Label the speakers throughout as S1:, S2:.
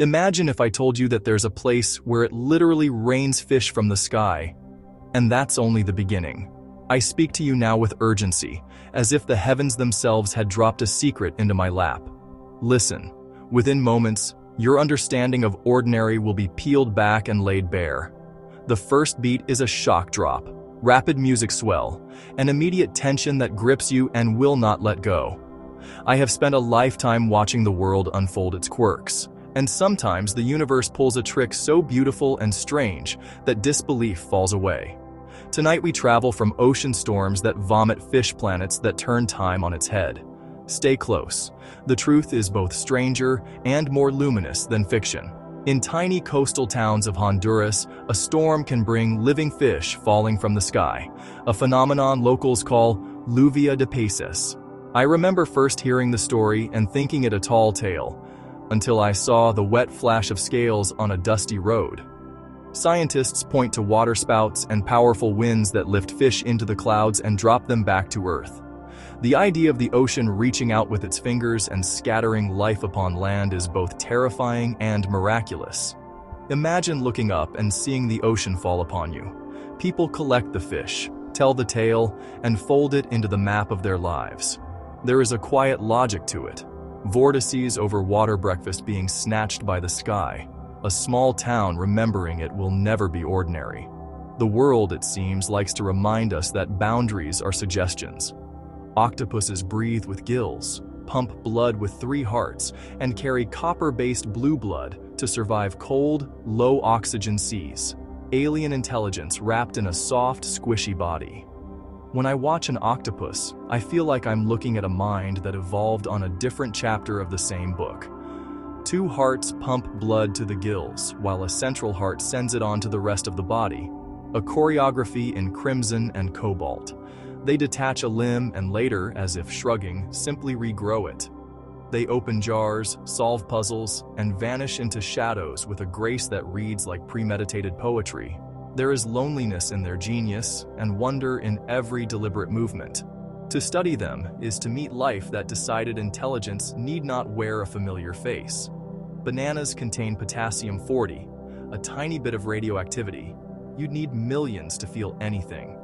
S1: Imagine if I told you that there's a place where it literally rains fish from the sky, and that's only the beginning. I speak to you now with urgency, as if the heavens themselves had dropped a secret into my lap. Listen, within moments, your understanding of ordinary will be peeled back and laid bare. The first beat is a shock drop, rapid music swell, an immediate tension that grips you and will not let go. I have spent a lifetime watching the world unfold its quirks, and sometimes the universe pulls a trick so beautiful and strange that disbelief falls away. Tonight we travel from ocean storms that vomit fish planets that turn time on its head. Stay close. The truth is both stranger and more luminous than fiction. In tiny coastal towns of Honduras, a storm can bring living fish falling from the sky, a phenomenon locals call lluvia de peces. I remember first hearing the story and thinking it a tall tale, until I saw the wet flash of scales on a dusty road. Scientists point to waterspouts and powerful winds that lift fish into the clouds and drop them back to Earth. The idea of the ocean reaching out with its fingers and scattering life upon land is both terrifying and miraculous. Imagine looking up and seeing the ocean fall upon you. People collect the fish, tell the tale, and fold it into the map of their lives. There is a quiet logic to it. Vortices over water breakfast being snatched by the sky. A small town remembering it will never be ordinary. The world, it seems, likes to remind us that boundaries are suggestions. Octopuses breathe with gills, pump blood with 3 hearts, and carry copper-based blue blood to survive cold, low-oxygen seas. Alien intelligence wrapped in a soft, squishy body. When I watch an octopus, I feel like I'm looking at a mind that evolved on a different chapter of the same book. 2 hearts pump blood to the gills, while a central heart sends it on to the rest of the body. A choreography in crimson and cobalt. They detach a limb and later, as if shrugging, simply regrow it. They open jars, solve puzzles, and vanish into shadows with a grace that reads like premeditated poetry. There is loneliness in their genius and wonder in every deliberate movement. To study them is to meet life that decided intelligence need not wear a familiar face. Bananas contain potassium-40, a tiny bit of radioactivity. You'd need millions to feel anything.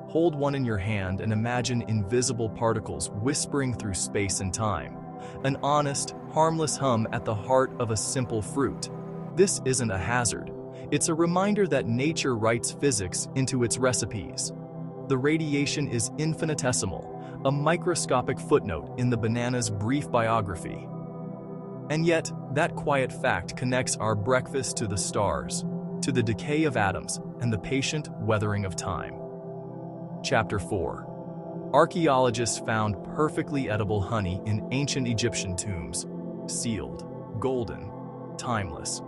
S1: Hold one in your hand and imagine invisible particles whispering through space and time. An honest, harmless hum at the heart of a simple fruit. This isn't a hazard. It's a reminder that nature writes physics into its recipes. The radiation is infinitesimal, a microscopic footnote in the banana's brief biography. And yet, that quiet fact connects our breakfast to the stars, to the decay of atoms, and the patient weathering of time. Chapter 4. Archaeologists found perfectly edible honey in ancient Egyptian tombs, sealed, golden, timeless.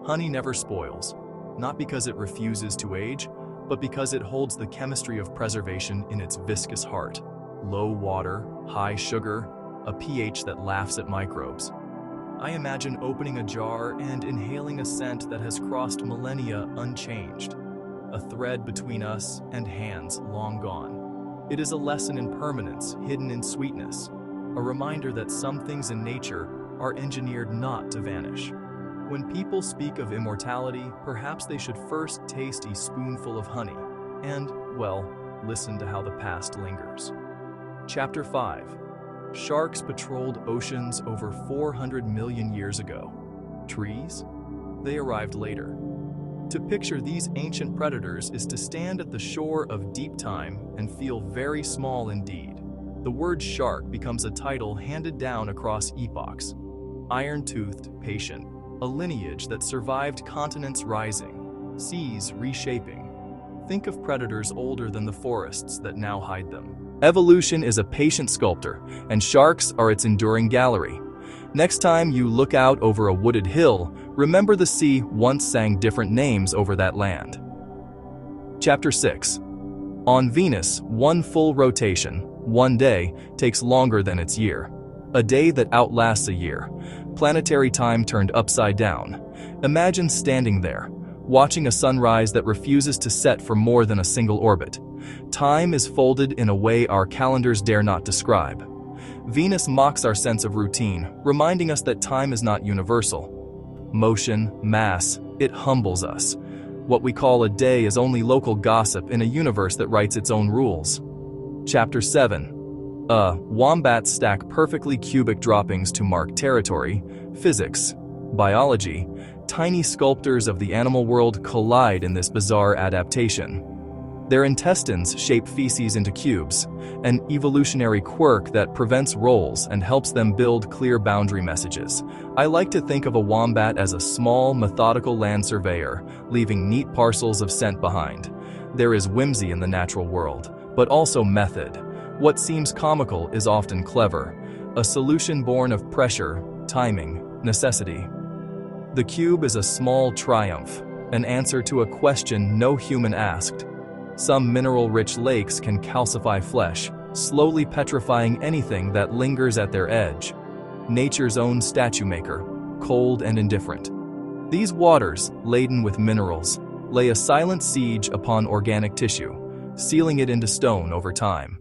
S1: Honey never spoils, not because it refuses to age, but because it holds the chemistry of preservation in its viscous heart. Low water, high sugar, a pH that laughs at microbes. I imagine opening a jar and inhaling a scent that has crossed millennia unchanged. A thread between us and hands long gone. It is a lesson in permanence hidden in sweetness, a reminder that some things in nature are engineered not to vanish. When people speak of immortality, perhaps they should first taste a spoonful of honey and, well, listen to how the past lingers. Chapter 5. Sharks patrolled oceans over 400 million years ago. Trees? They arrived later. To picture these ancient predators is to stand at the shore of deep time and feel very small indeed. The word shark becomes a title handed down across epochs. Iron-toothed, patient, a lineage that survived continents rising, seas reshaping. Think of predators older than the forests that now hide them. Evolution is a patient sculptor, and sharks are its enduring gallery. Next time you look out over a wooded hill, remember the sea once sang different names over that land. Chapter 6. On Venus, one full rotation, one day, takes longer than its year. A day that outlasts a year. Planetary time turned upside down. Imagine standing there, watching a sunrise that refuses to set for more than a single orbit. Time is folded in a way our calendars dare not describe. Venus mocks our sense of routine, reminding us that time is not universal. motion, mass, it humbles us. What we call a day is only local gossip in a universe that writes its own rules. Chapter 7. Wombats stack perfectly cubic droppings to mark territory. Physics. Biology. Tiny sculptors of the animal world collide in this bizarre adaptation. Their intestines shape feces into cubes, an evolutionary quirk that prevents roles and helps them build clear boundary messages. I like to think of a wombat as a small, methodical land surveyor, leaving neat parcels of scent behind. There is whimsy in the natural world, but also method. What seems comical is often clever, a solution born of pressure, timing, necessity. The cube is a small triumph, an answer to a question no human asked. Some mineral-rich lakes can calcify flesh, slowly petrifying anything that lingers at their edge. Nature's own statue maker, cold and indifferent. These waters, laden with minerals, lay a silent siege upon organic tissue, sealing it into stone over time.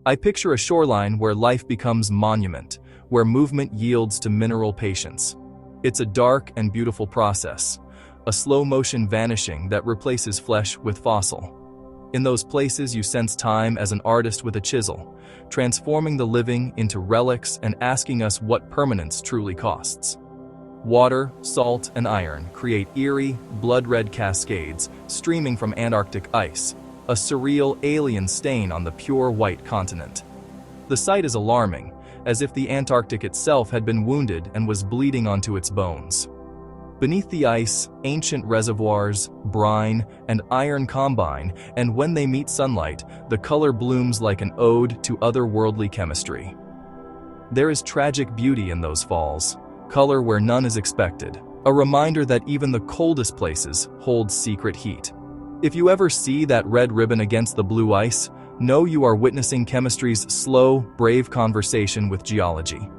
S1: I picture a shoreline where life becomes monument, where movement yields to mineral patience. It's a dark and beautiful process, a slow-motion vanishing that replaces flesh with fossil. In those places you sense time as an artist with a chisel, transforming the living into relics and asking us what permanence truly costs. Water, salt, and iron create eerie, blood-red cascades streaming from Antarctic ice, a surreal alien stain on the pure white continent. The sight is alarming, as if the Antarctic itself had been wounded and was bleeding onto its bones. Beneath the ice, ancient reservoirs, brine, and iron combine, and when they meet sunlight, the color blooms like an ode to otherworldly chemistry. There is tragic beauty in those falls, color where none is expected, a reminder that even the coldest places hold secret heat. If you ever see that red ribbon against the blue ice, know you are witnessing chemistry's slow, brave conversation with geology.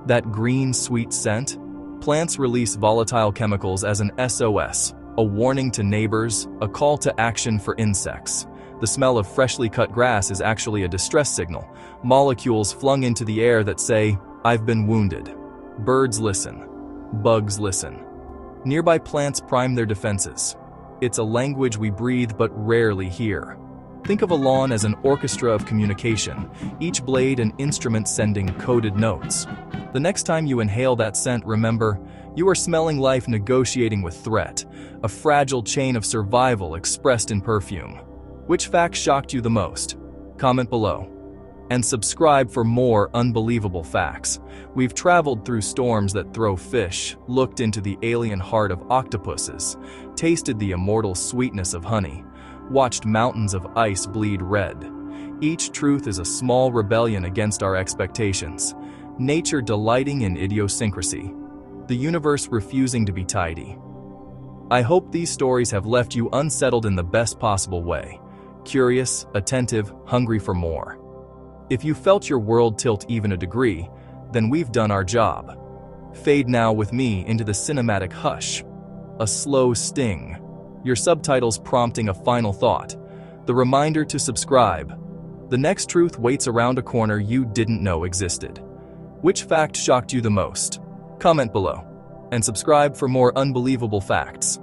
S1: That green, sweet scent? Plants release volatile chemicals as an SOS, a warning to neighbors, a call to action for insects. The smell of freshly cut grass is actually a distress signal, molecules flung into the air that say, "I've been wounded." Birds listen. Bugs listen. Nearby plants prime their defenses. It's a language we breathe but rarely hear. Think of a lawn as an orchestra of communication, each blade an instrument sending coded notes. The next time you inhale that scent, remember, you are smelling life negotiating with threat, a fragile chain of survival expressed in perfume. Which fact shocked you the most? Comment below. And subscribe for more unbelievable facts. We've traveled through storms that throw fish, looked into the alien heart of octopuses, tasted the immortal sweetness of honey, watched mountains of ice bleed red. Each truth is a small rebellion against our expectations. Nature delighting in idiosyncrasy. The universe refusing to be tidy. I hope these stories have left you unsettled in the best possible way. Curious, attentive, hungry for more. If you felt your world tilt even a degree, then we've done our job. Fade now with me into the cinematic hush. A slow sting. Your subtitles prompting a final thought. The reminder to subscribe. The next truth waits around a corner you didn't know existed. Which fact shocked you the most? Comment below. And subscribe for more unbelievable facts.